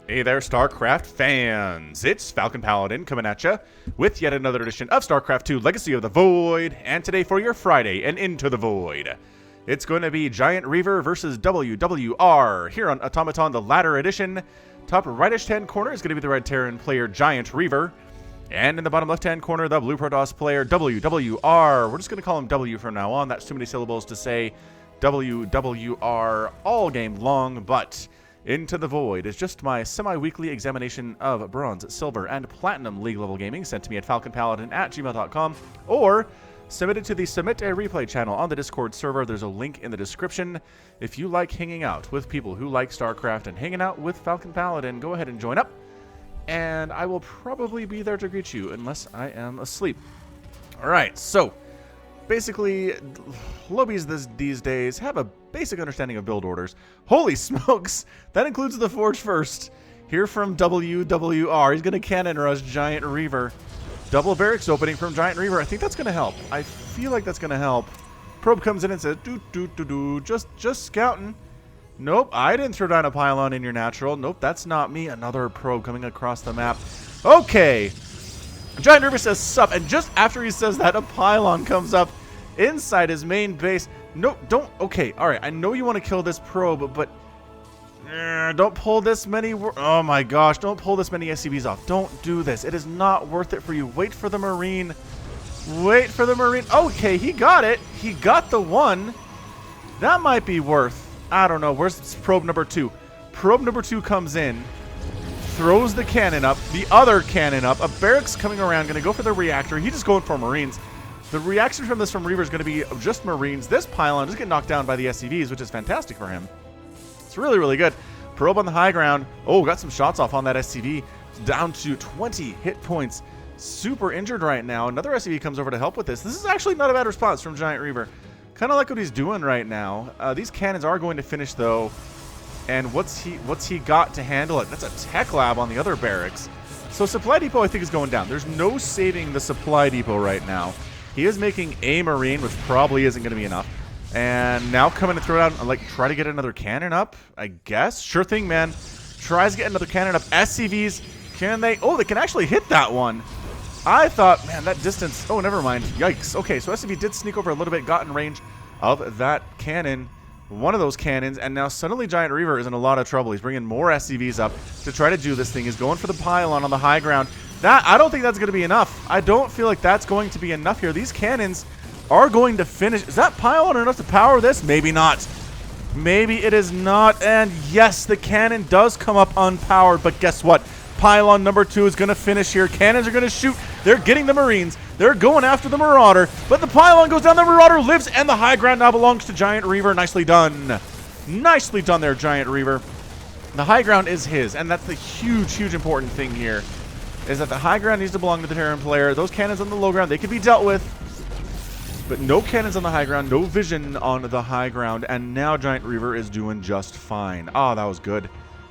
Hey there, StarCraft fans! It's Falcon Paladin coming at ya with yet another edition of StarCraft 2 Legacy of the Void, and today for your Friday and Into the Void, it's going to be GiantReaver versus WWR here on Automaton, the latter edition. Top rightish hand corner is going to be the Red Terran player GiantReaver, and in the bottom left-hand corner, the Blue Protoss player WWR. We're just going to call him W from now on. That's too many syllables to say WWR all game long, but Into the Void is just my semi-weekly examination of Bronze, Silver, and Platinum League level gaming sent to me at falconpaladin@gmail.com or submitted to the Submit a Replay channel on the Discord server. There's a link in the description. If you like hanging out with people who like StarCraft and hanging out with Falcon Paladin, go ahead and join up, and I will probably be there to greet you unless I am asleep. Alright, so basically, Lowbies these days have a basic understanding of build orders. Holy smokes! That includes the Forge First. Here from WWR. He's going to cannon rush GiantReaver. Double barracks opening from GiantReaver. I think that's going to help. I feel like that's going to help. Probe comes in and says, just scouting. Nope, I didn't throw down a pylon in your natural. Nope, that's not me. Another probe coming across the map. Okay. GiantReaver says sup, and just after he says that, a pylon comes up inside his main base. No, don't. Okay, all right. I know you want to kill this probe, but don't pull this many. Oh my gosh! Don't pull this many SCVs off. Don't do this. It is not worth it for you. Wait for the Marine. Wait for the Marine. Okay, he got it. He got the one. That might be worth. I don't know. Where's probe number 2? Probe number 2 comes in, throws the cannon up, the other cannon up. A barracks coming around, going to go for the reactor. He's just going for Marines. The reaction from this from Reaver is going to be just Marines. This pylon just get knocked down by the SCVs, which is fantastic for him. It's really, really good. Probe on the high ground. Oh, got some shots off on that SCV. Down to 20 hit points. Super injured right now. Another SCV comes over to help with this. This is actually not a bad response from GiantReaver. Kind of like what he's doing right now. These cannons are going to finish, though. And what's he got to handle it? That's a tech lab on the other barracks. So supply depot, I think, is going down. There's no saving the supply depot right now. He is making a Marine, which probably isn't going to be enough. And now coming to throw down, like, try to get another cannon up, I guess. Sure thing, man. Tries to get another cannon up. SCVs, can they? Oh, they can actually hit that one. I thought, man, that distance. Oh, never mind. Yikes. Okay, so SCV did sneak over a little bit, got in range of that cannon. One of those cannons, and now suddenly GiantReaver is in a lot of trouble. He's bringing more SCVs up to try to do this thing. He's going for the pylon on the high ground. I don't think that's going to be enough. I don't feel like that's going to be enough here. These cannons are going to finish. Is that pylon enough to power this? Maybe not. Maybe it is not. And yes, the cannon does come up unpowered, but guess what? Pylon number 2 is going to finish here. Cannons are going to shoot. They're getting the Marines. They're going after the Marauder, but the pylon goes down. The Marauder lives, and the high ground now belongs to GiantReaver. Nicely done. Nicely done there, GiantReaver. The high ground is his, and that's the huge, huge important thing here, is that the high ground needs to belong to the Terran player. Those cannons on the low ground, they can be dealt with, but no cannons on the high ground, no vision on the high ground, and now GiantReaver is doing just fine. Oh, that was good.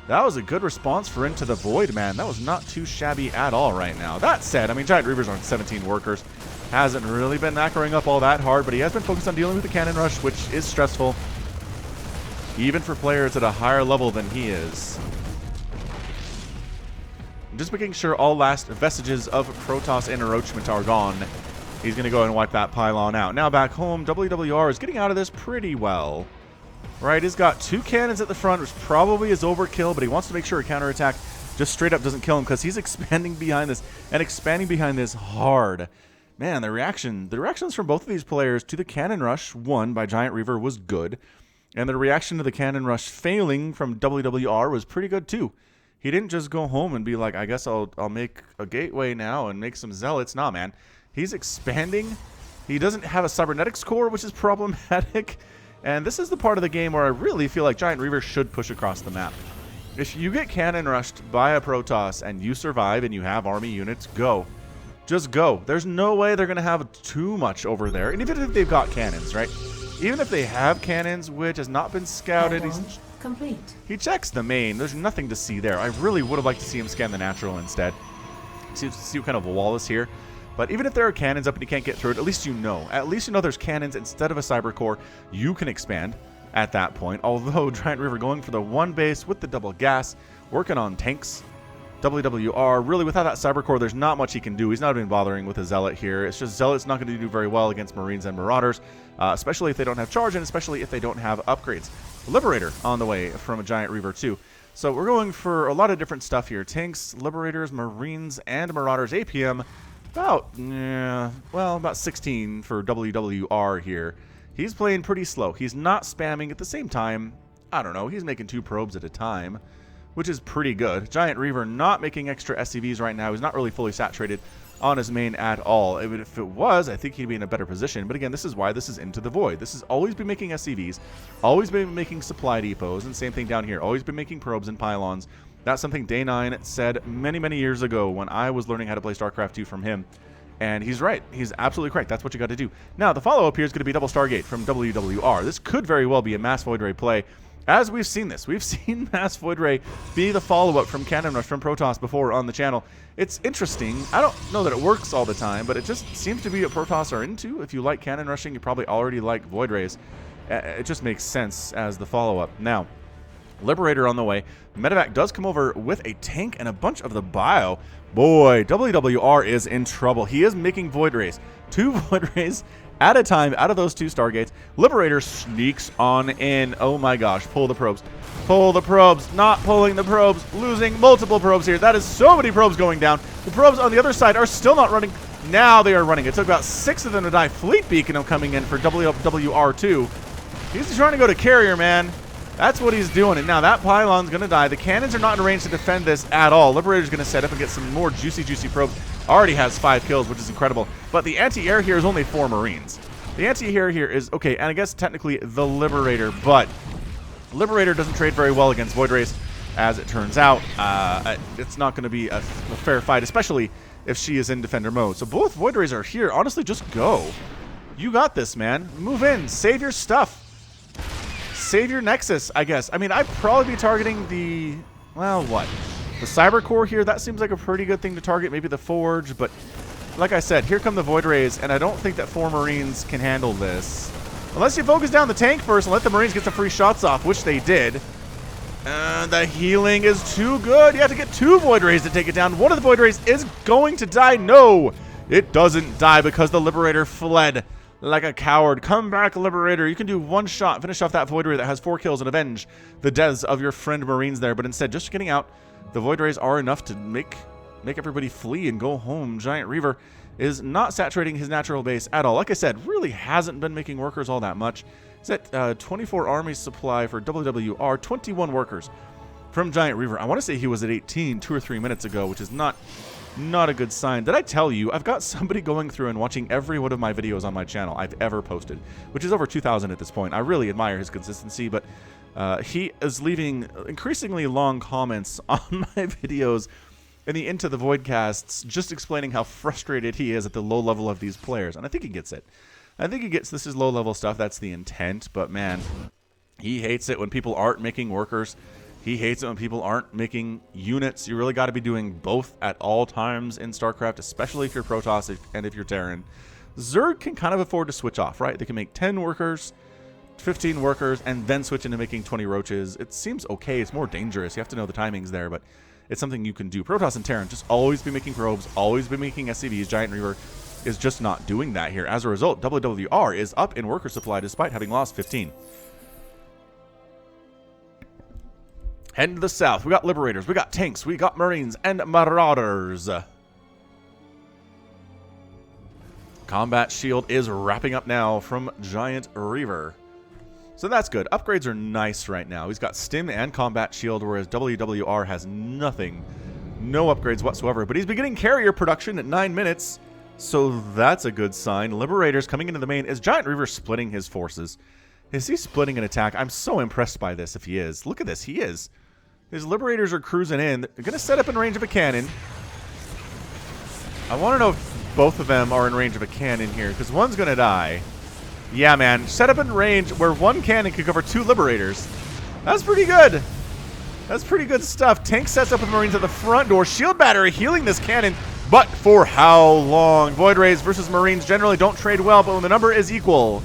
That was a good response for Into the Void, man. That was not too shabby at all right now. That said, I mean, GiantReaver's on 17 workers. Hasn't really been knackering up all that hard, but he has been focused on dealing with the cannon rush, which is stressful, even for players at a higher level than he is. Just making sure all last vestiges of Protoss encroachment are gone. He's going to go and wipe that pylon out. Now back home, WWR is getting out of this pretty well. Right, he's got 2 cannons at the front, which probably is overkill, but he wants to make sure a counterattack just straight up doesn't kill him, because he's expanding behind this, and expanding behind this hard. Man, the reactions from both of these players to the cannon rush won by GiantReaver was good, and the reaction to the cannon rush failing from WWR was pretty good too. He didn't just go home and be like, I guess I'll make a gateway now and make some zealots. Nah, man. He's expanding. He doesn't have a cybernetics core, which is problematic. And this is the part of the game where I really feel like GiantReaver should push across the map. If you get cannon rushed by a Protoss and you survive and you have army units, go. Just go. There's no way they're going to have too much over there. And even if they've got cannons, right? Even if they have cannons, which has not been scouted, complete. He checks the main. There's nothing to see there. I really would have liked to see him scan the natural instead. See what kind of a wall is here. But even if there are cannons up and you can't get through it, at least you know. At least you know there's cannons instead of a cyber core. You can expand. at that point. Although GiantReaver going for the one base with the double gas, working on tanks. WWR, really without that Cyber Core, there's not much he can do. He's not even bothering with a Zealot here. It's just Zealot's not going to do very well against Marines and Marauders, especially if they don't have charge and especially if they don't have upgrades. Liberator on the way from a GiantReaver too. So we're going for a lot of different stuff here. Tanks, Liberators, Marines, and Marauders. APM, about 16 for WWR here. He's playing pretty slow. He's not spamming at the same time. I don't know. He's making 2 probes at a time, which is pretty good. GiantReaver not making extra SCVs right now. He's not really fully saturated on his main at all. If it was, I think he'd be in a better position. But again, this is why this is Into the Void. This has always been making SCVs, always been making supply depots, and same thing down here. Always been making probes and pylons. That's something Day 9 said many, many years ago when I was learning how to play StarCraft 2 from him. And he's right. He's absolutely correct. That's what you got to do. Now, the follow-up here is going to be Double Stargate from WWR. This could very well be a Mass Void Ray play. As we've seen this, we've seen Mass Void Ray be the follow-up from Cannon Rush from Protoss before on the channel. It's interesting. I don't know that it works all the time, but it just seems to be what Protoss are into. If you like Cannon Rushing, you probably already like Void Rays. It just makes sense as the follow-up. Now, Liberator on the way. Medevac does come over with a tank and a bunch of the bio. Boy, WWR is in trouble. He is making Void Rays. 2 Void Rays at a time out of those 2 Stargates. Liberator sneaks on in. Oh my gosh, pull the probes. Pull the probes. Not pulling the probes. Losing multiple probes here. That is so many probes going down. The probes on the other side are still not running. Now they are running. It took about 6 of them to die. Fleet Beacon coming in for WWR2. He's trying to go to carrier, man. That's what he's doing. And now that pylon's going to die. The cannons are not in range to defend this at all. Liberator's going to set up and get some more juicy probes. Already has 5 kills, which is incredible. But the anti-air here is only 4 Marines. The anti-air here is, okay, and I guess technically the Liberator, but Liberator doesn't trade very well against Void Rays, as it turns out. It's not going to be a fair fight, especially if she is in defender mode. So both Void Rays are here. Honestly, just go. You got this, man. Move in. Save your stuff. Save your Nexus, I guess. I mean, I'd probably be targeting the, well, what? The Cyber Core here, that seems like a pretty good thing to target. Maybe the Forge, but like I said, here come the Void Rays, and I don't think that 4 Marines can handle this. Unless you focus down the tank first and let the Marines get some free shots off, which they did. The healing is too good. You have to get 2 Void Rays to take it down. One of the Void Rays is going to die. No, it doesn't die because the Liberator fled like a coward. Come back, Liberator. You can do 1 shot, finish off that Void Ray that has 4 kills and avenge the deaths of your friend Marines there. But instead, just getting out, the Void Rays are enough to make everybody flee and go home. GiantReaver is not saturating his natural base at all. Like I said, really hasn't been making workers all that much. He's at 24 army supply for WWR, 21 workers from GiantReaver. I want to say he was at 18 2 or 3 minutes ago, which is not a good sign. Did I tell you, I've got somebody going through and watching every one of my videos on my channel I've ever posted, which is over 2,000 at this point. I really admire his consistency, but he is leaving increasingly long comments on my videos in the Into the Void casts, just explaining how frustrated he is at the low level of these players. And I think he gets it. I think he gets this is low level stuff. That's the intent. But man, he hates it when people aren't making workers. He hates it when people aren't making units. You really got to be doing both at all times in StarCraft, especially if you're Protoss and if you're Terran. Zerg can kind of afford to switch off, right? They can make 10 workers, 15 workers, and then switch into making 20 roaches. It seems okay. It's more dangerous. You have to know the timings there, but it's something you can do. Protoss and Terran just always be making probes, always be making SCVs. GiantReaver is just not doing that here. As a result, WWR is up in worker supply despite having lost 15. Heading to the south, we got Liberators, we got tanks, we got Marines, and Marauders. Combat Shield is wrapping up now from GiantReaver. So that's good. Upgrades are nice right now. He's got Stim and Combat Shield, whereas WWR has nothing. No upgrades whatsoever. But he's beginning carrier production at 9 minutes, so that's a good sign. Liberators coming into the main. Is GiantReaver splitting his forces? Is he splitting an attack? I'm so impressed by this if he is. Look at this. He is. His Liberators are cruising in. They're going to set up in range of a cannon. I want to know if both of them are in range of a cannon here, because one's going to die. Yeah, man. Set up in range where 1 cannon could cover 2 Liberators. That's pretty good. That's pretty good stuff. Tank sets up with Marines at the front door. Shield Battery healing this cannon, but for how long? Void Rays versus Marines generally don't trade well, but when the number is equal,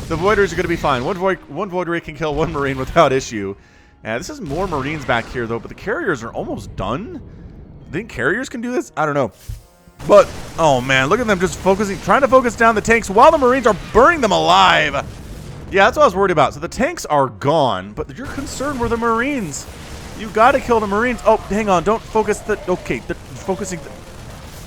The Void Rays are going to be fine. One Void Ray can kill one Marine without issue. This is more Marines back here, though, but the carriers are almost done. Think carriers can do this? I don't know. But, oh man, look at them just focusing, trying to focus down the tanks while the Marines are burning them alive. Yeah, that's what I was worried about. So the tanks are gone, but your concern were the Marines. You got to kill the Marines. Oh, hang on. Don't focus the... Okay, focusing...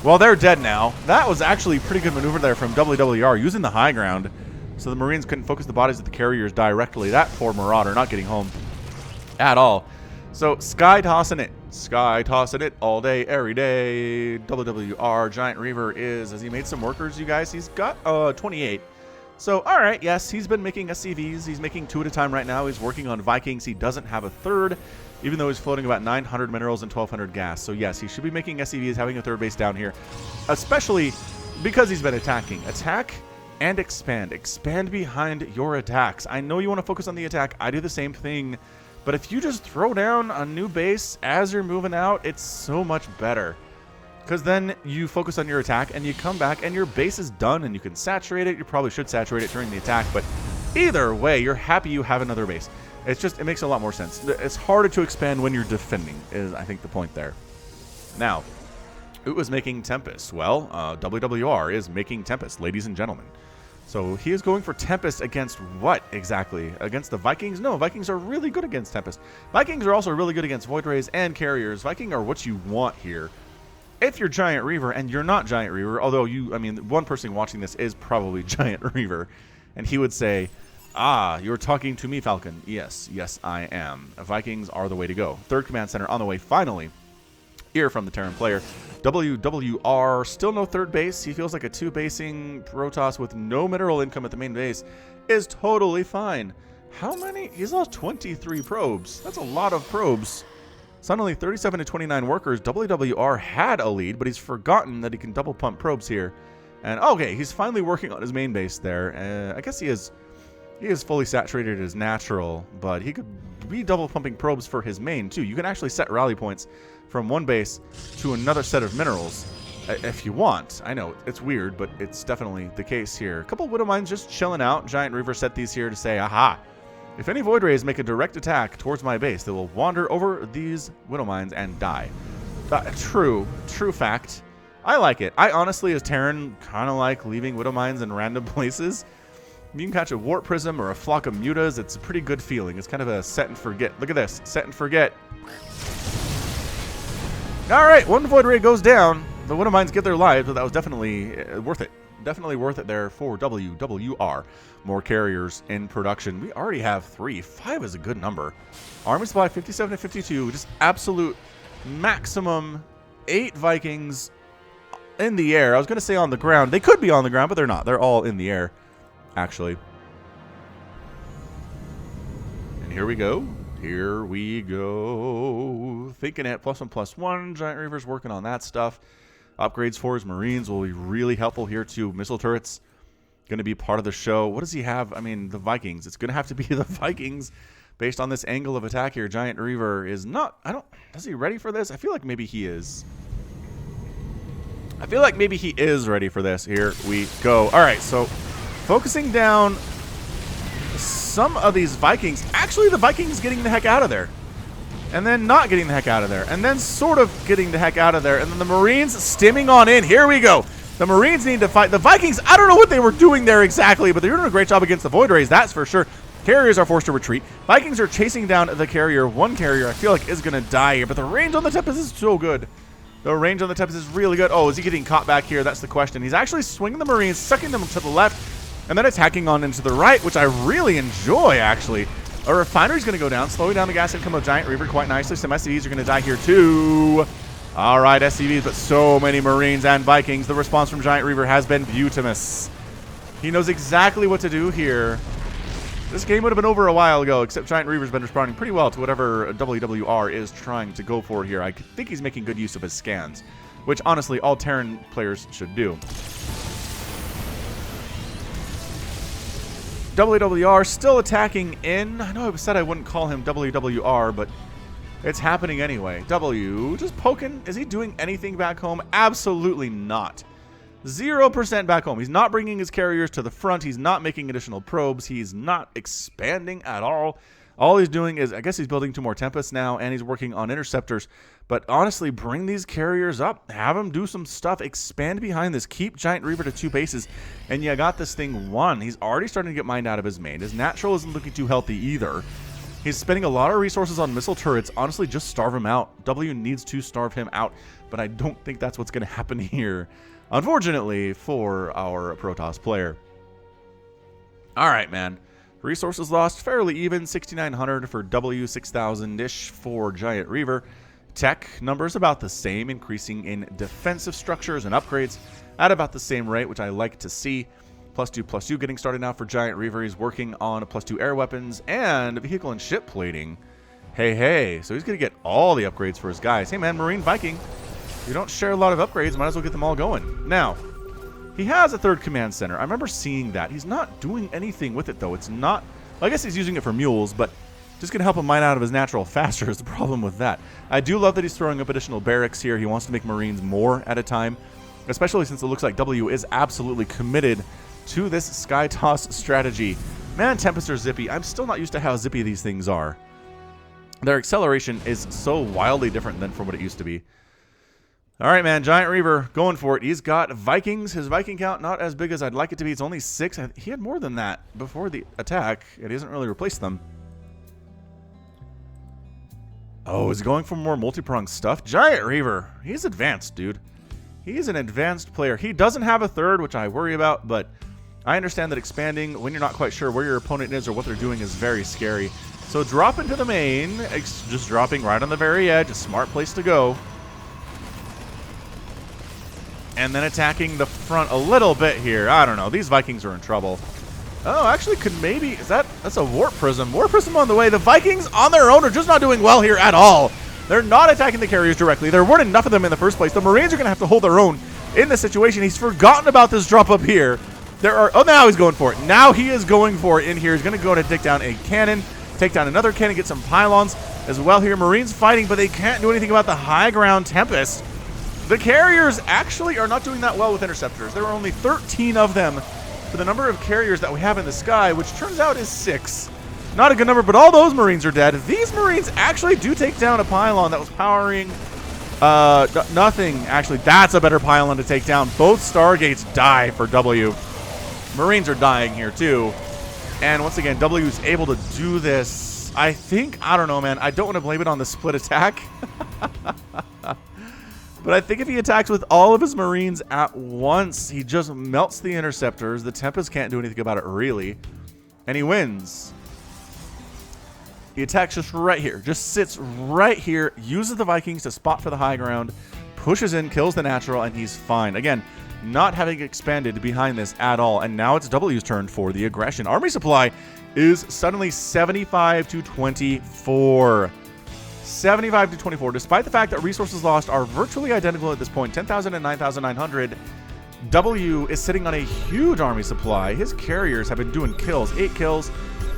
Well, they're dead now. That was actually a pretty good maneuver there from WWR, using the high ground. So the Marines couldn't focus the bodies of the carriers directly. That poor Marauder not getting home at all. So sky tossing it. Sky tossing it all day, every day. WWR GiantReaver is, has he made some workers, you guys? He's got 28. So, all right, yes, he's been making SCVs. He's making 2 at a time right now. He's working on Vikings. He doesn't have a third, even though he's floating about 900 minerals and 1,200 gas. So, yes, he should be making SCVs, having a third base down here, especially because he's been attacking. Attack and expand. Expand behind your attacks. I know you want to focus on the attack. I do the same thing. But if you just throw down a new base as you're moving out, it's so much better. Because then you focus on your attack and you come back and your base is done and you can saturate it. You probably should saturate it during the attack, but either way, you're happy you have another base. It's just, it makes a lot more sense. It's harder to expand when you're defending, is I think the point there. Now, who was making Tempest? Well, WWR is making Tempest, ladies and gentlemen. So he is going for Tempest against what exactly? Against the Vikings? No, Vikings are really good against Tempest. Vikings are also really good against Void Rays and Carriers. Viking are what you want here. If you're GiantReaver, and you're not GiantReaver, although you, I mean, one person watching this is probably GiantReaver, and he would say, ah, you're talking to me, Falcon. Yes, yes, I am. Vikings are the way to go. Third command center on the way, finally. Here from the Terran player. WWR, still no third base. He feels like a 2-basing Protoss with no mineral income at the main base is totally fine. How many? He's lost 23 probes. That's a lot of probes. Suddenly 37 to 29 workers. WWR had a lead, but he's forgotten that he can double pump probes here. And okay, he's finally working on his main base there. I guess he is fully saturated as natural, but he could be double pumping probes for his main too. You can actually set rally points from one base to another set of minerals if you want. I know it's weird, but it's definitely the case here. A couple of Widow Mines just chilling out. GiantReaver set these here to say, aha, if any Void Rays make a direct attack towards my base, they will wander over these Widow Mines and die. True fact. I like it. I honestly, as Terran, kind of like leaving Widow Mines in random places. You can catch a Warp Prism or a flock of Mutas. It's a pretty good feeling. It's kind of a set and forget. Look at this. Set and forget. All right, one Void Ray goes down. The Widow Mines get their lives, but that was definitely worth it. Definitely worth it there for WWR. More carriers in production. We already have 3. 5 is a good number. Army supply 57 to 52. Just absolute maximum 8 Vikings in the air. I was going to say on the ground. They could be on the ground, but they're not. They're all in the air, actually. And here we go. Here we go. Thinking at +1/+1. GiantReaver's working on that stuff. Upgrades for his Marines will be really helpful here too. Missile turrets going to be part of the show. What does he have? I mean, the Vikings. It's going to have to be the Vikings based on this angle of attack here. GiantReaver is not... Is he ready for this? I feel like maybe he is. I feel like maybe he is ready for this. Here we go. All right, so focusing down some of these Vikings. Actually, the Vikings getting the heck out of there. And then not getting the heck out of there. And then sort of getting the heck out of there. And then the Marines stimming on in. Here we go. The Marines need to fight. The Vikings, I don't know what they were doing there exactly, but they're doing a great job against the Void Rays, that's for sure. Carriers are forced to retreat. Vikings are chasing down the carrier. One carrier I feel like is going to die here, but the range on the Tempest is so good. The range on the Tempest is really good. Oh, is he getting caught back here? That's the question. He's actually swinging the Marines, sucking them to the left, and then attacking on into the right, which I really enjoy, actually. A refinery's going to go down, slowing down the gas income of GiantReaver quite nicely. Some SCVs are going to die here too. All right, SCVs, but so many Marines and Vikings. The response from GiantReaver has been beautimous. He knows exactly what to do here. This game would have been over a while ago, except GiantReaver's been responding pretty well to whatever WWR is trying to go for here. I think he's making good use of his scans, which honestly all Terran players should do. WWR still attacking in. I know I said I wouldn't call him WWR, but it's happening anyway. W just poking. Is he doing anything back home? Absolutely not. 0% back home. He's not bringing his carriers to the front. He's not making additional probes. He's not expanding at all. All he's doing is, I guess he's building 2 more Tempests now, and he's working on interceptors. But honestly, bring these carriers up. Have them do some stuff. Expand behind this. Keep GiantReaver to 2 bases. And you got this thing won. He's already starting to get mined out of his main. His natural isn't looking too healthy either. He's spending a lot of resources on missile turrets. Honestly, just starve him out. W needs to starve him out. But I don't think that's what's going to happen here, unfortunately, for our Protoss player. All right, man. Resources lost fairly even, 6,900 for W, 6,000-ish for GiantReaver. Tech numbers about the same, increasing in defensive structures and upgrades at about the same rate, which I like to see. +2/+2 getting started now for GiantReaver. He's working on a +2 air weapons and vehicle and ship plating. Hey. So he's going to get all the upgrades for his guys. Hey, man, Marine Viking. You don't share a lot of upgrades. Might as well get them all going. Now, he has a 3rd command center. I remember seeing that. He's not doing anything with it, though. It's not... Well, I guess he's using it for mules, but just going to help him mine out of his natural faster is the problem with that. I do love that he's throwing up additional barracks here. He wants to make Marines more at a time, especially since it looks like W is absolutely committed to this Sky Toss strategy. Man, Tempests are zippy. I'm still not used to how zippy these things are. Their acceleration is so wildly different than from what it used to be. All right, man, GiantReaver going for it. He's got Vikings. His Viking count not as big as I'd like it to be. It's only 6. He had more than that before the attack, and he hasn't really replaced them. Oh, is he going for more multi-pronged stuff? GiantReaver, he's advanced, dude. He's an advanced player. He doesn't have a 3rd, which I worry about, but I understand that expanding when you're not quite sure where your opponent is or what they're doing is very scary. So drop into the main, just dropping right on the very edge, a smart place to go. And then attacking the front a little bit here. I don't know. These Vikings are in trouble. Oh, actually could maybe... That's a Warp Prism. Warp Prism on the way. The Vikings on their own are just not doing well here at all. They're not attacking the carriers directly. There weren't enough of them in the first place. The Marines are going to have to hold their own in this situation. He's forgotten about this drop up here. Oh, now he's going for it. Now he is going for it in here. He's going to go to take down a cannon, take down another cannon, get some pylons as well here. Marines fighting, but they can't do anything about the high ground Tempest. The carriers actually are not doing that well with interceptors. There are only 13 of them for the number of carriers that we have in the sky, which turns out is 6. Not a good number, but all those Marines are dead. These Marines actually do take down a pylon that was powering nothing. Actually, that's a better pylon to take down. Both Stargates die for W. Marines are dying here too. And once again, W is able to do this. I think, I don't know, man. I don't want to blame it on the split attack. But I think if he attacks with all of his Marines at once, he just melts the interceptors. The Tempest can't do anything about it, really. And he wins. He attacks just right here. Just sits right here. Uses the Vikings to spot for the high ground. Pushes in, kills the natural, and he's fine. Again, not having expanded behind this at all. And now it's W's turn for the aggression. Army supply is suddenly 75 to 24. 75 to 24, despite the fact that resources lost are virtually identical at this point, 10,000 and 9,900. W is sitting on a huge army supply. His carriers have been doing kills, 8 kills.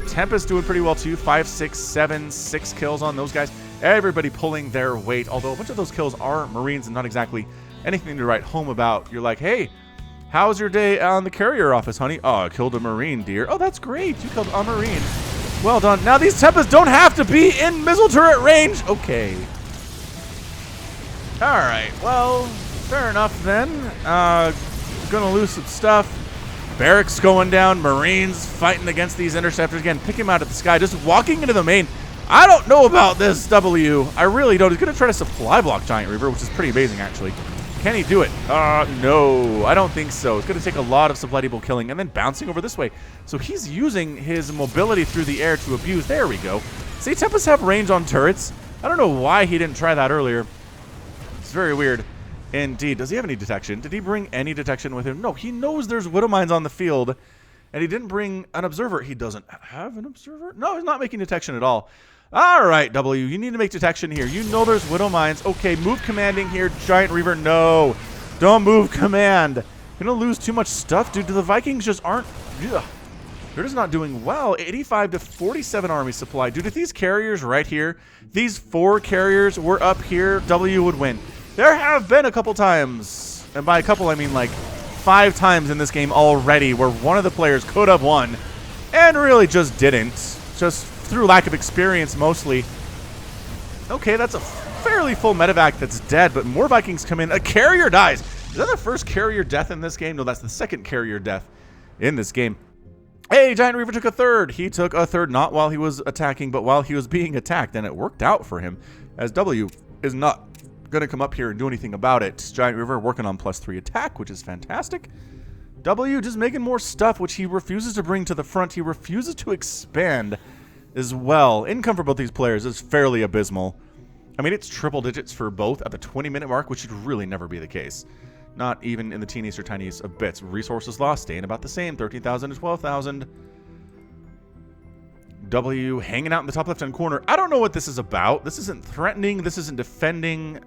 Tempest doing pretty well too, 5, 6, 7, 6 kills on those guys. Everybody pulling their weight, although a bunch of those kills are Marines and not exactly anything to write home about. You're like, hey, how's your day on the carrier office, honey? Oh, I killed a Marine, dear. Oh, that's great. You killed a Marine. Well done. Now these Tempests don't have to be in missile turret range. Okay. All right. Well, fair enough then. Gonna lose some stuff. Barracks going down. Marines fighting against these interceptors. Again, pick him out of the sky. Just walking into the main. I don't know about this W. I really don't. He's gonna try to supply block GiantReaver, which is pretty amazing, actually. Can he do it? No, I don't think so. It's going to take a lot of supply depot killing and then bouncing over this way. So he's using his mobility through the air to abuse. There we go. See, Tempests have range on turrets. I don't know why he didn't try that earlier. It's very weird indeed. Does he have any detection? Did he bring any detection with him? No, he knows there's widow mines on the field, and he didn't bring an observer. He doesn't have an observer? No, he's not making detection at all. All right, W, you need to make detection here. You know there's widow mines. Okay, move commanding here, GiantReaver. No, don't move command. You're going to lose too much stuff, dude. The Vikings just aren't... Ugh. They're just not doing well. 85 to 47 army supply. Dude, if these carriers right here, these 4 carriers were up here, W would win. There have been a couple times, and by a couple I mean like 5 times in this game already where one of the players could have won and really just didn't. Just through lack of experience mostly. Okay, that's a fairly full medevac that's dead, but more Vikings come in. A carrier dies. Is that the first carrier death in this game? No, that's the second carrier death in this game. Hey, GiantReaver took a third. He took a third not while he was attacking, but while he was being attacked, and it worked out for him, as W is not going to come up here and do anything about it. GiantReaver working on +3 attack, which is fantastic. W just making more stuff, which he refuses to bring to the front. He refuses to expand as well. Income for both these players is fairly abysmal. I mean, it's triple digits for both at the 20-minute mark, which should really never be the case. Not even in the teeniest or tiniest of bits. Resources lost staying about the same, 13,000 to 12,000. W hanging out in the top left-hand corner. I don't know what this is about. This isn't threatening. This isn't defending.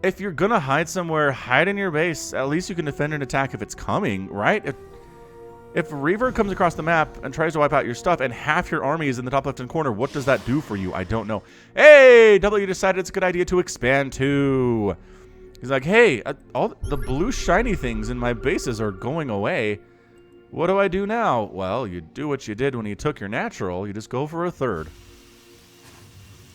If you're going to hide somewhere, hide in your base. At least you can defend an attack if it's coming, right? If Reaver comes across the map and tries to wipe out your stuff and half your army is in the top left-hand corner, what does that do for you? I don't know. Hey, W decided it's a good idea to expand too. He's like, hey, all the blue shiny things in my bases are going away. What do I do now? Well, you do what you did when you took your natural. You just go for a third.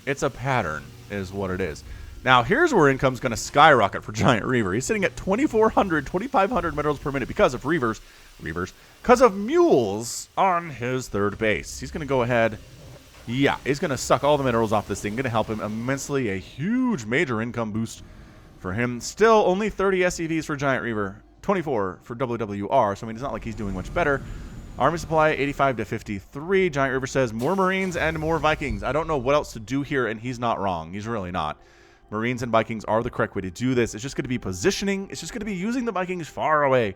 It's a pattern is what it is. Now, here's where income's going to skyrocket for GiantReaver. He's sitting at 2,400, 2,500 minerals per minute because of because of mules on his third base. He's going to go ahead. Yeah, he's going to suck all the minerals off this thing. Going to help him immensely. A huge major income boost for him. Still only 30 SCVs for GiantReaver. 24 for WWR. So, I mean, it's not like he's doing much better. Army supply, 85 to 53. GiantReaver says more Marines and more Vikings. I don't know what else to do here, and he's not wrong. He's really not. Marines and Vikings are the correct way to do this. It's just going to be positioning. It's just going to be using the Vikings far away.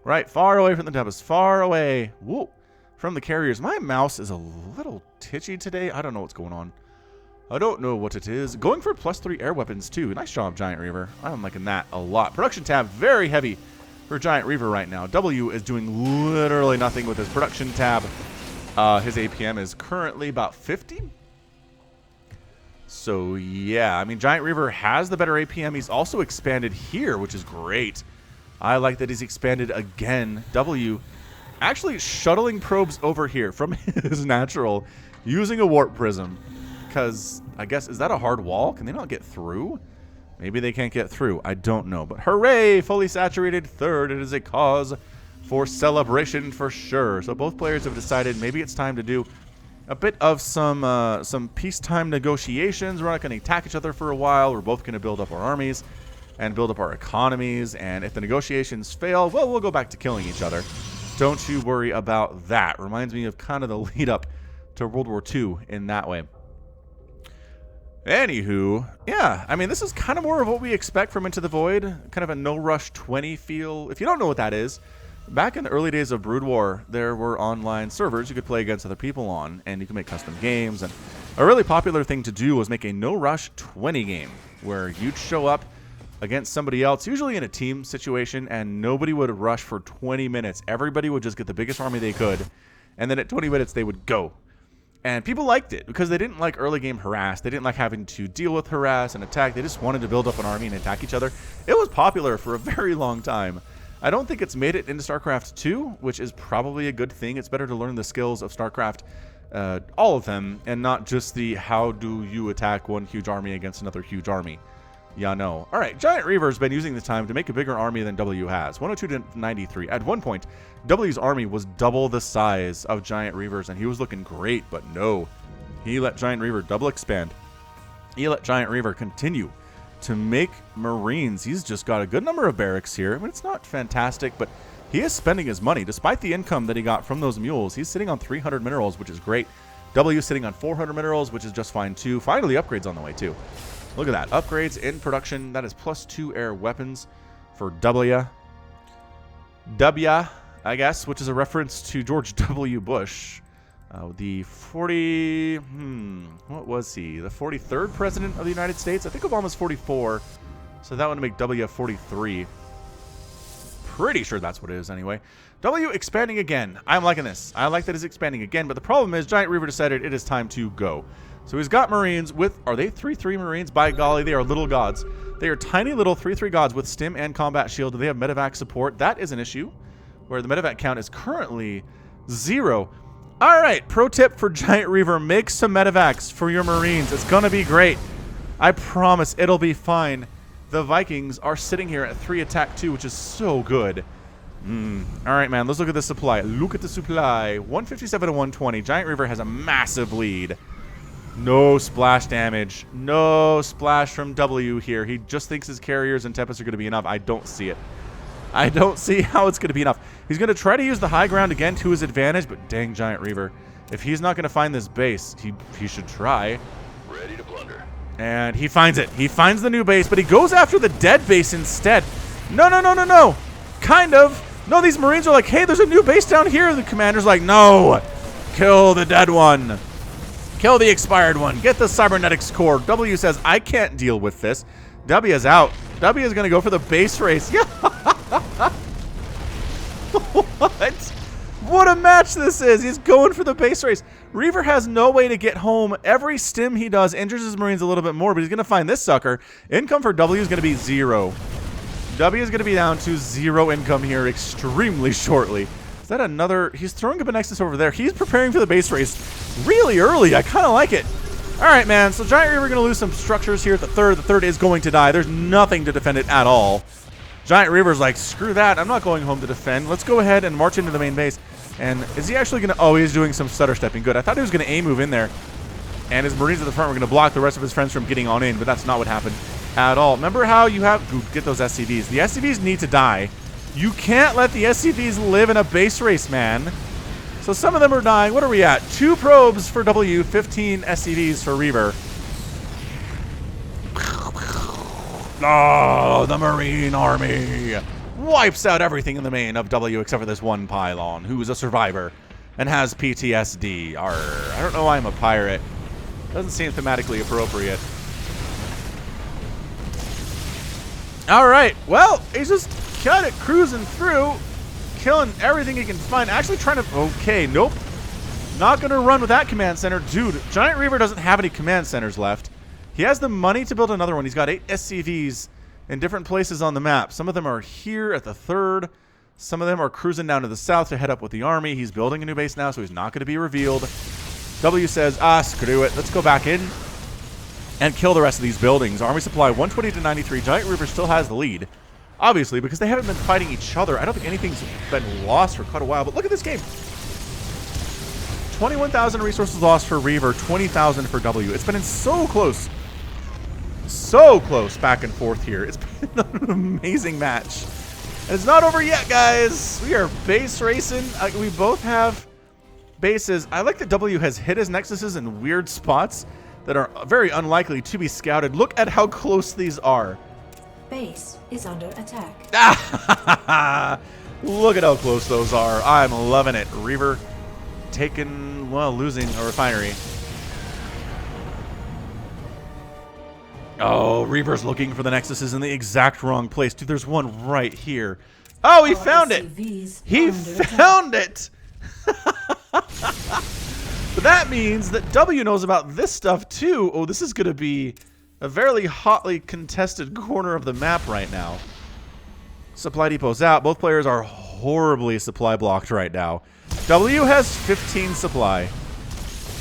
Right? Far away from the Tempest. Far away. Whoa. From the carriers. My mouse is a little titchy today. I don't know what's going on. I don't know what it is. Going for +3 air weapons, too. Nice job, GiantReaver. I'm liking that a lot. Production tab, very heavy for GiantReaver right now. W is doing literally nothing with his production tab. His APM is currently about 50. So, yeah. I mean, GiantReaver has the better APM. He's also expanded here, which is great. I like that he's expanded again. W actually shuttling probes over here from his natural using a warp prism. Because, I guess, is that a hard wall? Can they not get through? Maybe they can't get through. I don't know. But hooray! Fully saturated third. It is a cause for celebration for sure. So both players have decided maybe it's time to do a bit of some peacetime negotiations. We're not going to attack each other for a while. We're both going to build up our armies and build up our economies. And if the negotiations fail, well, we'll go back to killing each other. Don't you worry about that. Reminds me of kind of the lead up to World War II in that way. Anywho, yeah, I mean, this is kind of more of what we expect from Into the Void. Kind of a No Rush 20 feel. If you don't know what that is, back in the early days of Brood War, there were online servers you could play against other people on, and you could make custom games. And a really popular thing to do was make a No Rush 20 game, where you'd show up against somebody else, usually in a team situation, and nobody would rush for 20 minutes. Everybody would just get the biggest army they could, and then at 20 minutes they would go. And people liked it because they didn't like early game harass. They didn't like having to deal with harass and attack. They just wanted to build up an army and attack each other. It was popular for a very long time. I don't think it's made it into StarCraft 2, which is probably a good thing. It's better to learn the skills of StarCraft, all of them, and not just the how do you attack one huge army against another huge army. Yeah, no. All right, GiantReaver's been using the time to make a bigger army than W has. 102 to 93. At one point, W's army was double the size of GiantReaver's, and he was looking great, but no. He let GiantReaver double expand. He let GiantReaver continue to make Marines. He's just got a good number of barracks here. I mean, it's not fantastic, but he is spending his money. Despite the income that he got from those mules, he's sitting on 300 minerals, which is great. W is sitting on 400 minerals, which is just fine, too. Finally, upgrades on the way, too. Look at that. Upgrades in production. That is +2 air weapons for W. W, I guess, which is a reference to George W. Bush. The 40... what was he? The 43rd president of the United States? I think Obama's 44. So that would make W 43. Pretty sure that's what it is anyway. W expanding again. I'm liking this. I like that it's expanding again. But the problem is GiantReaver decided it is time to go. So he's got Marines with, are they 3-3 Marines? By golly, they are little gods. They are tiny little 3/3 gods with stim and combat shield. Do they have medevac support? That is an issue, where the medevac count is currently 0. All right, pro tip for GiantReaver, make some medevacs for your Marines. It's going to be great. I promise it'll be fine. The Vikings are sitting here at 3 attack 2, which is so good. All right, man, let's look at the supply. Look at the supply. 157 to 120. GiantReaver has a massive lead. No splash damage. No splash from W here. He just thinks his carriers and Tempest are going to be enough. I don't see it. I don't see how it's going to be enough. He's going to try to use the high ground again to his advantage, but dang, GiantReaver. If he's not going to find this base, he should try. Ready to plunder. And he finds it. He finds the new base, but he goes after the dead base instead. No, no, no, no, no. Kind of. No, these Marines are like, hey, there's a new base down here. The commander's like, no. Kill the dead one. Kill the expired one. Get the cybernetics core. W says, I can't deal with this. W is out. W is going to go for the base race. Yeah. What? What a match this is. He's going for the base race. Reaver has no way to get home. Every stim he does injures his Marines a little bit more, but he's going to find this sucker. Income for W is going to be 0. W is going to be down to 0 income here extremely shortly. Is that another? He's throwing up a Nexus over there. He's preparing for the base race really early. I kind of like it. All right, man. So GiantReaver going to lose some structures here at the third. The third is going to die. There's nothing to defend it at all. GiantReaver's like, screw that. I'm not going home to defend. Let's go ahead and march into the main base. And is he actually going to... Oh, he's doing some stutter stepping. Good. I thought he was going to A-move in there. And his Marines at the front were going to block the rest of his friends from getting on in. But that's not what happened at all. Remember how you have... Ooh, get those SCVs. The SCVs need to die. You can't let the SCVs live in a base race, man. So some of them are dying. What are we at? 2 probes for W, 15 SCVs for Reaver. Oh, the Marine Army wipes out everything in the main of W except for this one pylon who is a survivor and has PTSD. Arr, I don't know why I'm a pirate. Doesn't seem thematically appropriate. All right, well, he's just kind of cruising through, killing everything he can find. Actually trying to... Okay, nope. Not going to run with that command center. Dude, GiantReaver doesn't have any command centers left. He has the money to build another one. He's got 8 SCVs in different places on the map. Some of them are here at the third. Some of them are cruising down to the south to head up with the army. He's building a new base now, so he's not going to be revealed. W says, screw it. Let's go back in and kill the rest of these buildings. Army supply 120 to 93. GiantReaver still has the lead, obviously, because they haven't been fighting each other. I don't think anything's been lost for quite a while, but look at this game. 21,000 resources lost for Reaver, 20,000 for W. It's been so close back and forth here. It's been an amazing match. And it's not over yet, guys. We are base racing. We both have bases. I like that W has hit his nexuses in weird spots that are very unlikely to be scouted. Look at how close these are. Base is under attack. Look at how close those are. I'm loving it. Reaver taking, well, losing a refinery. Oh, Reaver's looking for the nexuses in the exact wrong place. Dude, there's one right here. Oh, he found it. He found it. But that means that W knows about this stuff too. Oh, this is going to be a very hotly contested corner of the map right now. Supply depot's out. Both players are horribly supply blocked right now. W has 15 supply,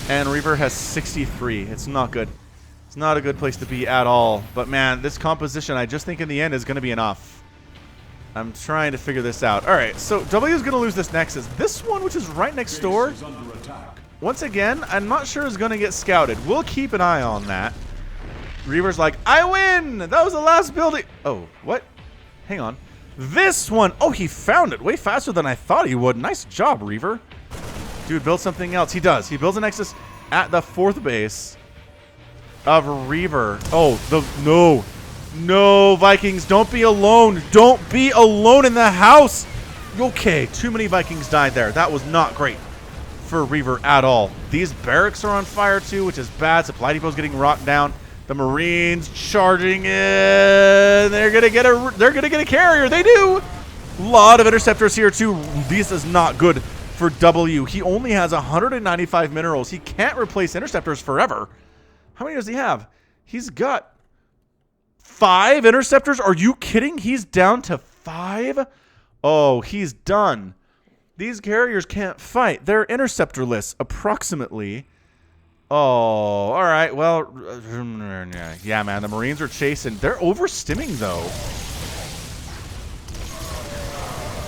and Reaver has 63. It's not good. It's not a good place to be at all. But man, this composition, I just think in the end is going to be enough. I'm trying to figure this out. All right, so W is going to lose this Nexus. This one, which is right next door, once again, I'm not sure is going to get scouted. We'll keep an eye on that. Reaver's like, I win! That was the last building. Oh, what? Hang on. This one. Oh, he found it way faster than I thought he would. Nice job, Reaver. Dude, build something else. He does. He builds a Nexus at the 4th base of Reaver. Oh, no, Vikings, don't be alone. Don't be alone in the house. Okay, too many Vikings died there. That was not great for Reaver at all. These barracks are on fire too, which is bad. Supply depot's getting rocked down. The Marines charging in. They're gonna get a carrier. They do. A lot of interceptors here too. This is not good for W. He only has 195 minerals. He can't replace interceptors forever. How many does he have? He's got 5 interceptors? Are you kidding? He's down to 5? Oh, he's done. These carriers can't fight. They're interceptorless, approximately. Oh, all right. Well, yeah, man. The Marines are chasing. They're overstimming, though.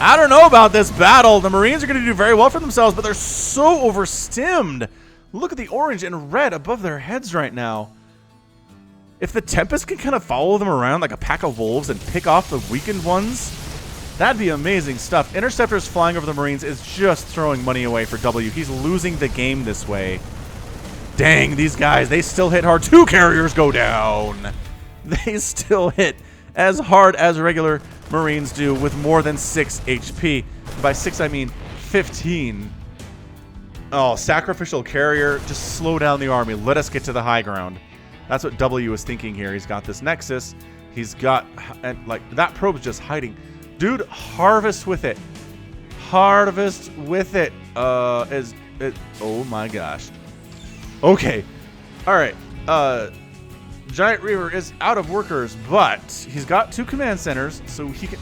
I don't know about this battle. The Marines are going to do very well for themselves, but they're so overstimmed. Look at the orange and red above their heads right now. If the Tempest can kind of follow them around like a pack of wolves and pick off the weakened ones, that'd be amazing stuff. Interceptors flying over the Marines is just throwing money away for W. He's losing the game this way. Dang, these guys, they still hit hard. 2 carriers go down. They still hit as hard as regular Marines do with more than 6 HP. By 6, I mean 15. Oh, sacrificial carrier. Just slow down the army. Let us get to the high ground. That's what W is thinking here. He's got this Nexus. He's got, and like, that probe's just hiding. Dude, harvest with it. Harvest with it. Oh my gosh. Okay. All right. GiantReaver is out of workers, but he's got 2 command centers, so he can.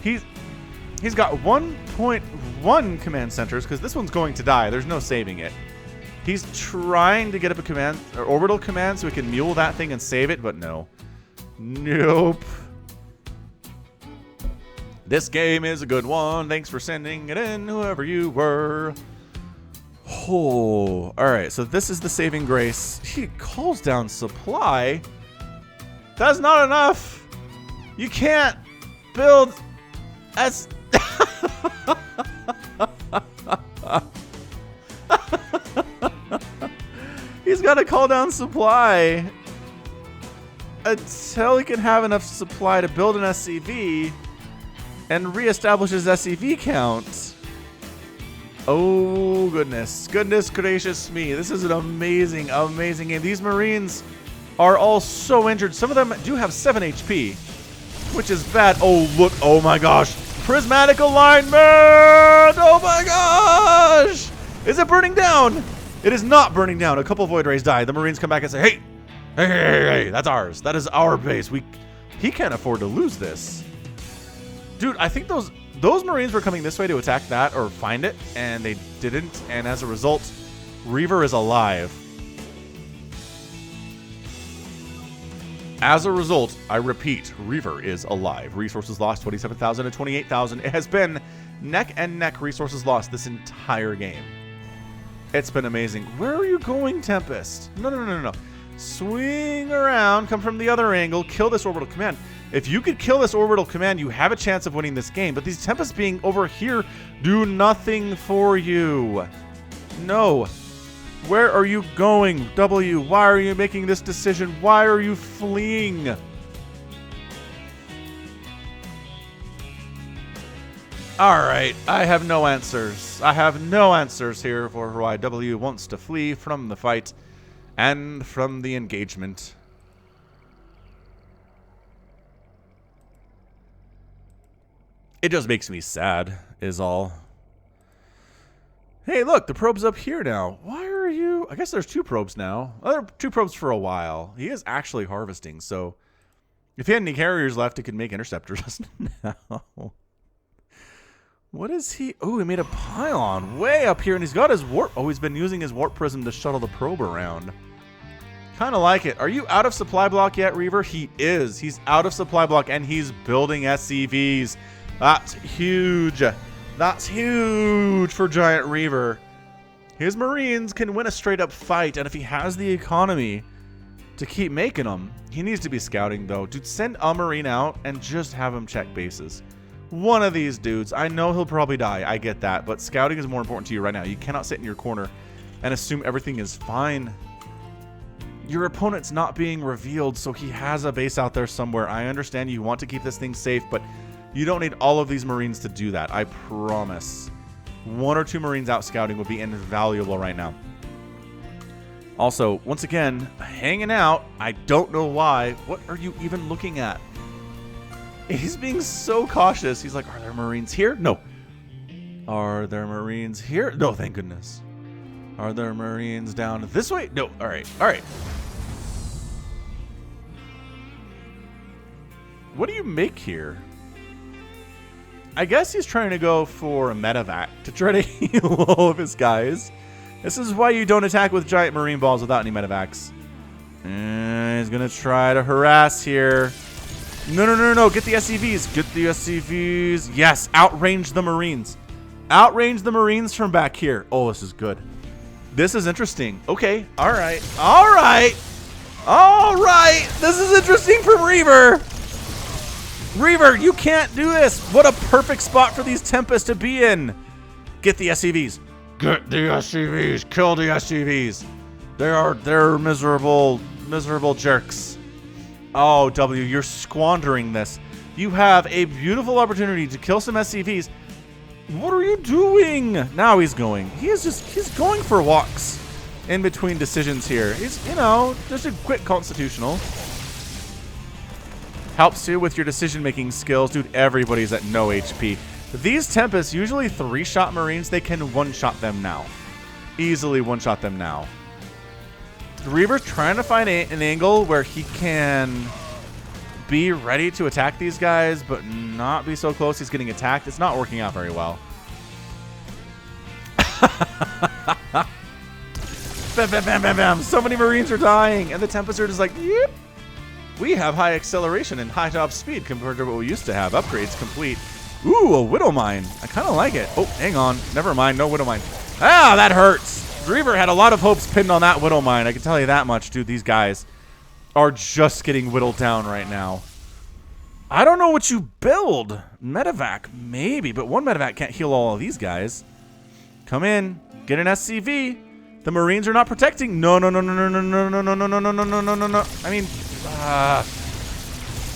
He's got 1.1 command centers because this one's going to die. There's no saving it. He's trying to get up a command or orbital command so he can mule that thing and save it, but no. Nope. This game is a good one. Thanks for sending it in, whoever you were. Oh, all right. So this is the saving grace. He calls down supply. That's not enough. You can't build as. He's got to call down supply until he can have enough supply to build an SCV and reestablish his SCV count. Oh, goodness. Goodness gracious me. This is an amazing, amazing game. These Marines are all so injured. Some of them do have 7 HP, which is bad. Oh, look. Oh, my gosh. Prismatic alignment. Oh, my gosh. Is it burning down? It is not burning down. A couple Void Rays die. The Marines come back and say, hey, hey, hey, hey, that's ours. That is our base. He can't afford to lose this. Dude, I think those Marines were coming this way to attack that or find it, and they didn't. And as a result, Reaver is alive. As a result, I repeat, Reaver is alive. Resources lost, 27,000 to 28,000. It has been neck and neck resources lost this entire game. It's been amazing. Where are you going, Tempest? No, no, no, no, no. Swing around, come from the other angle, kill this orbital command. If you could kill this orbital command, you have a chance of winning this game. But these Tempests being over here do nothing for you. No. Where are you going, W? Why are you making this decision? Why are you fleeing? Alright, I have no answers. I have no answers here for why W wants to flee from the fight and from the engagement. It just makes me sad, is all. Hey, look, the probe's up here now. Why are you... I guess there's 2 probes now. Well, there are 2 probes for a while. He is actually harvesting, so... If he had any carriers left, he could make interceptors now. What is he... Oh, he made a pylon way up here, and he's got his warp... Oh, he's been using his warp prism to shuttle the probe around. Kind of like it. Are you out of supply block yet, Reaver? He is. He's out of supply block, and he's building SCVs. That's huge. That's huge for GiantReaver. His Marines can win a straight-up fight, and if he has the economy to keep making them, he needs to be scouting, though. Dude, send a Marine out and just have him check bases. One of these dudes. I know he'll probably die. I get that. But scouting is more important to you right now. You cannot sit in your corner and assume everything is fine. Your opponent's not being revealed, so he has a base out there somewhere. I understand you want to keep this thing safe, but you don't need all of these Marines to do that. I promise. 1 or 2 Marines out scouting would be invaluable right now. Also, once again, hanging out. I don't know why. What are you even looking at? He's being so cautious. He's like, are there Marines here? No. Are there Marines here? No, thank goodness. Are there Marines down this way? No. All right. All right. What do you make here? I guess he's trying to go for a medevac to try to heal all of his guys. This is why you don't attack with giant marine balls without any medevacs. And he's going to try to harass here. No, no, no, no, no. Get the SCVs. Get the SCVs. Yes, outrange the marines. Outrange the marines from back here. Oh, this is good. This is interesting. Okay, all right. All right. All right. This is interesting from Reaver. Reaver, you can't do this. What a perfect spot for these Tempests to be in. Get the SCVs. Get the SCVs. Kill the SCVs. They're miserable jerks. Oh, W, you're squandering this. You have a beautiful opportunity to kill some SCVs. What are you doing? Now he's going. He's going for walks in between decisions here. He's, you know, just a quick constitutional. Helps you with your decision-making skills. Dude, everybody's at no HP. These Tempests, usually 3-shot Marines, they can one-shot them now. Easily one-shot them now. Reaver's trying to find an angle where he can be ready to attack these guys, but not be so close he's getting attacked. It's not working out very well. Bam, bam, bam, bam, bam. So many Marines are dying, and the Tempests are just like, yep. We have high acceleration and high top speed compared to what we used to have. Upgrades complete. Ooh, a Widow Mine. I kind of like it. Oh, hang on. Never mind. No Widow Mine. Ah, that hurts. Reaver had a lot of hopes pinned on that Widow Mine. I can tell you that much, dude. These guys are just getting whittled down right now. I don't know what you build. Medevac, maybe, but one Medevac can't heal all of these guys. Come in. Get an SCV. The Marines are not protecting. No, no, no, no, no, no, no, no, no, no, no, no, no, no, no, no. I mean,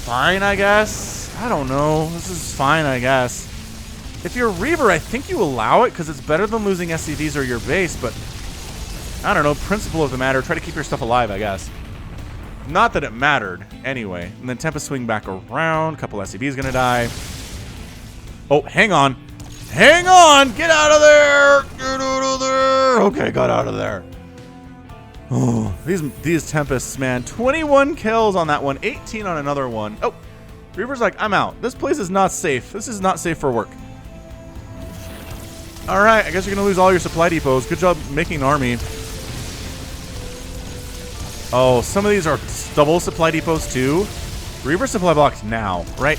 fine, I guess. I don't know. This is fine, I guess. If you're Reaver, I think you allow it because it's better than losing SCVs or your base, but I don't know. Principle of the matter, try to keep your stuff alive, I guess. Not that it mattered. Anyway, and then Tempest swing back around. Couple SCVs gonna die. Oh, hang on. Hang on! Get out of there! Get out of there! Okay, got out of there. Oh, these Tempests, man. 21 kills on that one. 18 on another one. Oh, Reaver's like, I'm out. This place is not safe. This is not safe for work. All right, I guess you're going to lose all your supply depots. Good job making an army. Oh, some of these are double supply depots too. Reaver supply blocks now, right?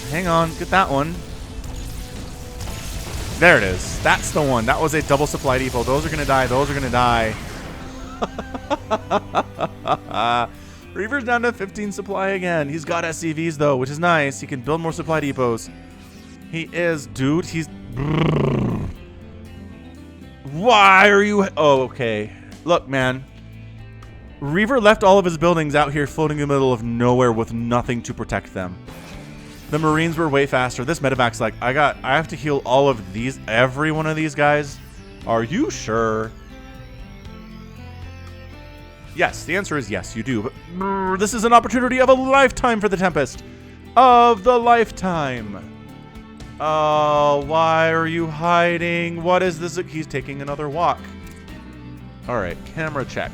Hang on, get that one. There it is. That's the one. That was a double supply depot. Those are going to die. Those are going to die. Reaver's down to 15 supply again. He's got SCVs though, which is nice. He can build more supply depots. He is, dude. He's... Why are you... Oh, okay. Look, man. Reaver left all of his buildings out here floating in the middle of nowhere with nothing to protect them. The Marines were way faster. This medevac's like, I have to heal all of these, every one of these guys. Are you sure? Yes, the answer is yes, you do. But this is an opportunity of a lifetime for the Tempest. Of the lifetime. Oh, why are you hiding? What is this? He's taking another walk. All right, camera check.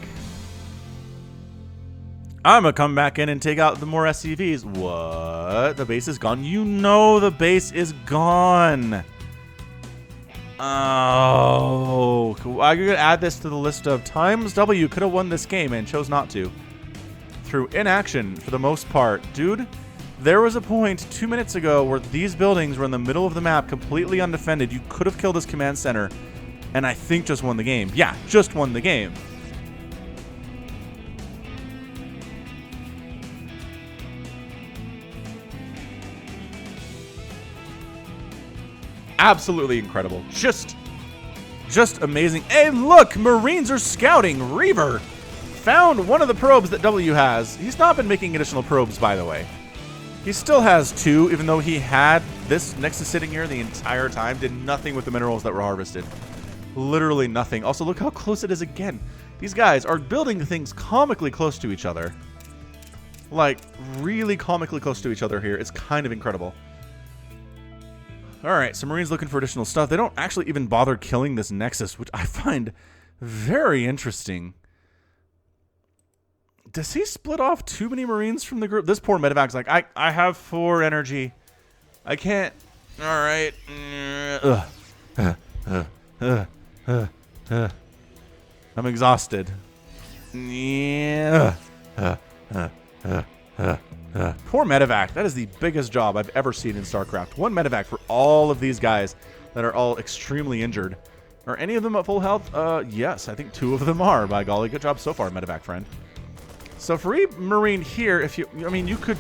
I'm going to come back in and take out the more SCVs. What? The base is gone? You know the base is gone. Oh. I'm going to add this to the list of times W could have won this game and chose not to. Through inaction for the most part. Dude, there was a point 2 minutes ago where these buildings were in the middle of the map, completely undefended. You could have killed this command center and I think just won the game. Yeah, just won the game. Absolutely incredible. Just amazing. Hey, look, Marines are scouting. Reaver found one of the probes that W has. He's not been making additional probes, by the way. He still has 2, even though he had this Nexus sitting here the entire time. Did nothing with the minerals that were harvested. Literally nothing. Also, look how close it is again. These guys are building things comically close to each other. Like, really comically close to each other here. It's kind of incredible. Alright, so Marines looking for additional stuff. They don't actually even bother killing this Nexus, which I find very interesting. Does he split off too many Marines from the group? This poor medevac's like, I have 4 energy. I can't. All right. I'm exhausted. Yeah. Poor medevac. That is the biggest job I've ever seen in StarCraft. 1 medevac for all of these guys that are all extremely injured. Are any of them at full health? Yes, I think 2 of them are. By golly, good job so far, medevac friend. So for every Marine here, if you, I mean, you could.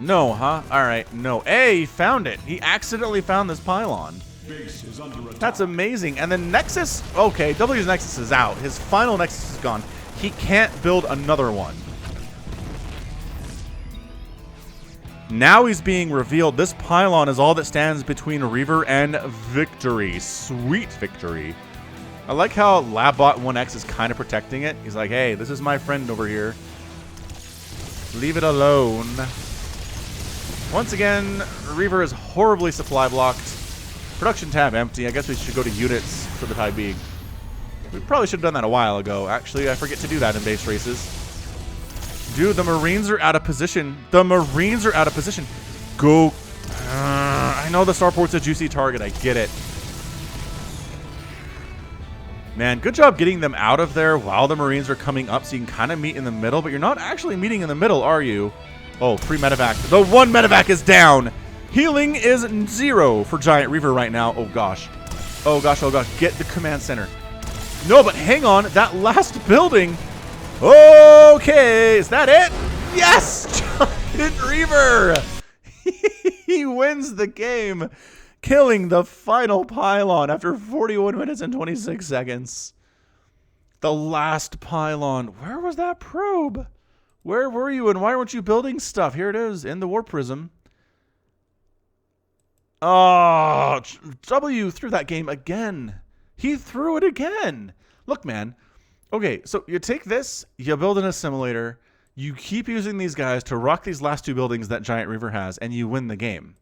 No, huh? All right, no. He found it. He accidentally found this pylon. Base is under attack. That's amazing. And then Nexus, okay, W's Nexus is out. His final Nexus is gone. He can't build another one. Now he's being revealed. This pylon is all that stands between Reaver and victory. Sweet victory. I like how Labbot 1X is kind of protecting it. He's like, hey, this is my friend over here. Leave it alone. Once again, Reaver is horribly supply blocked. Production tab empty. I guess we should go to units for the time being. We probably should have done that a while ago. Actually, I forget to do that in base races. Dude, the Marines are out of position. The Marines are out of position. Go. I know the starport's a juicy target. I get it. Man, good job getting them out of there while the Marines are coming up so you can kind of meet in the middle, but you're not actually meeting in the middle, are you? Oh, 3 medevac. The 1 medevac is down. Healing is 0 for GiantReaver right now. Oh, gosh. Oh, gosh. Oh, gosh. Get the command center. No, but hang on. That last building. Okay. Is that it? Yes! GiantReaver. He wins the game, killing the final pylon after 41 minutes and 26 seconds. The last pylon. Where was that probe? Where were you and why weren't you building stuff? Here it is in the Warp Prism. Oh, W threw that game again. He threw it again. Look, man. Okay, so you take this, you build an assimilator, you keep using these guys to rock these last 2 buildings that GiantReaver has, and you win the game.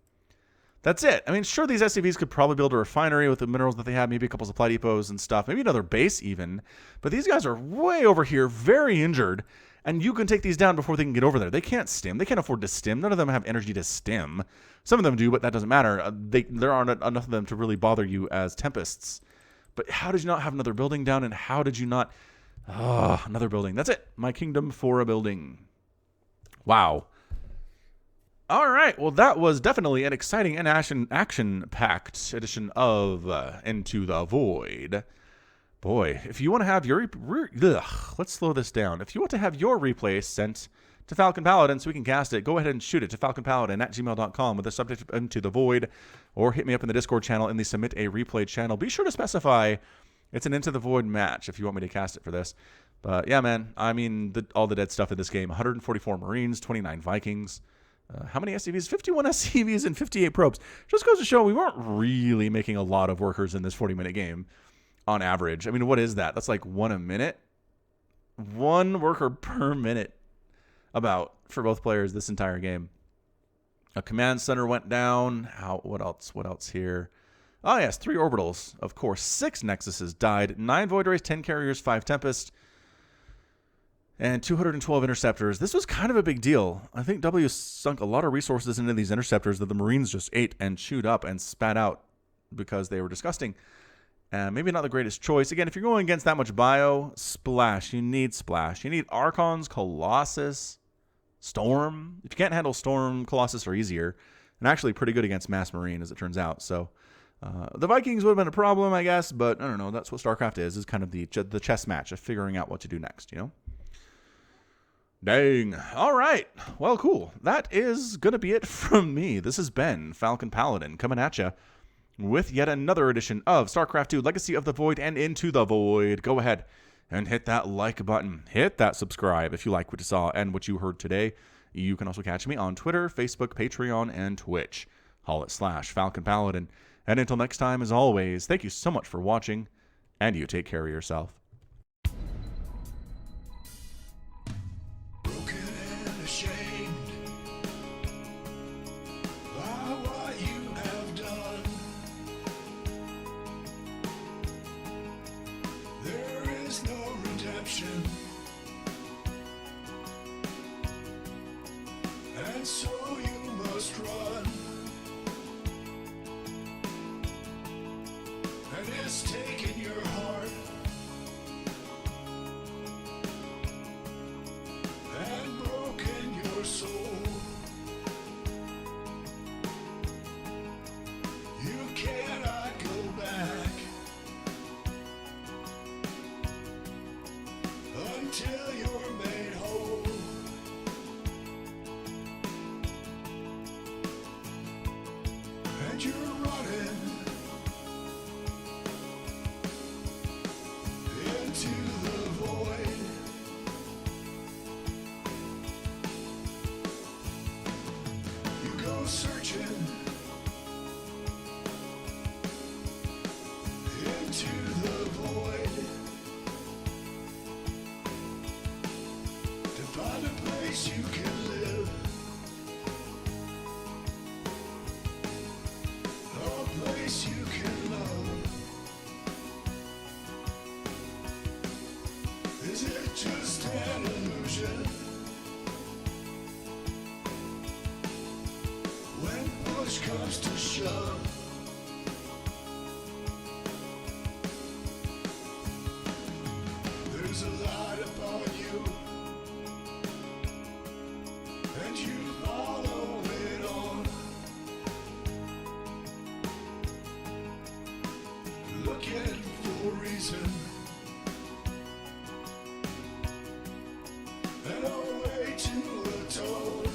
That's it. I mean, sure, these SCVs could probably build a refinery with the minerals that they have, maybe a couple supply depots and stuff, maybe another base even. But these guys are way over here, very injured, and you can take these down before they can get over there. They can't stim. They can't afford to stim. None of them have energy to stim. Some of them do, but that doesn't matter. There aren't enough of them to really bother you as Tempests. But how did you not have another building down, and how did you not... Oh, another building. That's it. My kingdom for a building. Wow. All right. Well, that was definitely an exciting and action-packed edition of Into the Void. Boy, if you want to have your... let's slow this down. If you want to have your replay sent to Falcon Paladin so we can cast it, go ahead and shoot it to falconpaladin@gmail.com with the subject of Into the Void, or hit me up in the Discord channel in the Submit a Replay channel. Be sure to specify it's an Into the Void match if you want me to cast it for this. But yeah, man, I mean, all the dead stuff in this game. 144 Marines, 29 Vikings. How many SCVs? 51 SCVs and 58 probes. Just goes to show we weren't really making a lot of workers in this 40-minute game on average. I mean, what is that? That's like 1 a minute? 1 worker per minute about for both players this entire game. A command center went down. What else? What else here? Oh, yes, 3 orbitals, of course. 6 Nexuses died. 9 Void Rays, 10 Carriers, 5 Tempest, and 212 Interceptors. This was kind of a big deal. I think W sunk a lot of resources into these Interceptors that the Marines just ate and chewed up and spat out because they were disgusting. Maybe not the greatest choice. Again, if you're going against that much bio, Splash. You need Splash. You need Archons, Colossus, Storm. If you can't handle Storm, Colossus are easier. And actually pretty good against Mass Marine, as it turns out. So the Vikings would have been a problem, I guess. But I don't know. That's what StarCraft is kind of the chess match of figuring out what to do next, you know? Dang. All right. Well, cool. That is going to be it from me. This has been Falcon Paladin coming at you with yet another edition of StarCraft 2 Legacy of the Void and Into the Void. Go ahead and hit that like button. Hit that subscribe if you like what you saw and what you heard today. You can also catch me on Twitter, Facebook, Patreon, and Twitch. Haul it /Falcon Paladin. And until next time, as always, thank you so much for watching, and you take care of yourself. There is no has taken your heart and broken your soul. You cannot go back until you're made whole. And you're running into the void. You go searching into the void to find a place you can live, a place you can love. Is it just an illusion? When push comes to shove, there's a light upon you, and you follow it on, looking for a reason and a way to atone.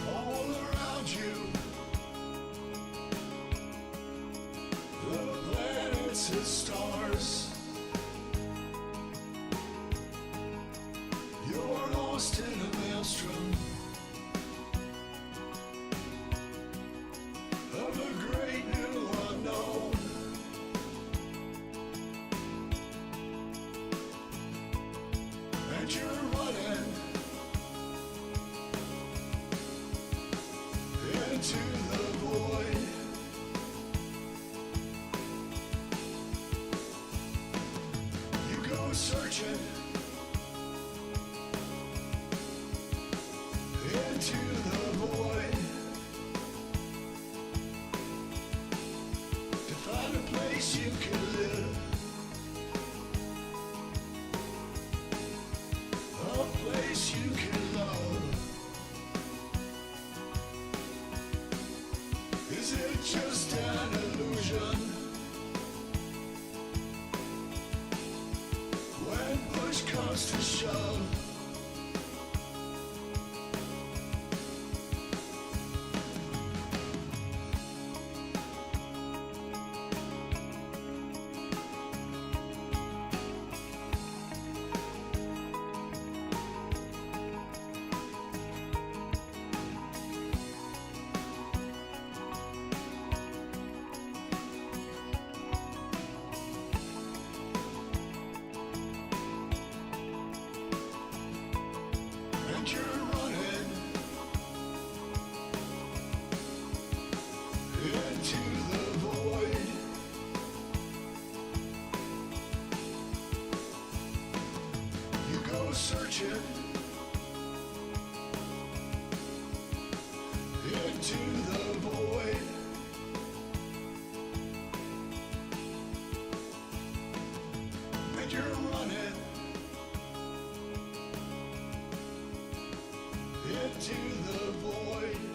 All around you, the planets and stars. You're lost in a maelstrom of a great new unknown. And you're running into the void. You go searching into the void to find a place you can live, a place you can love. Is it just an illusion? When push comes to shove, and you're running into the void. You go searching into the void. And you're running into the void.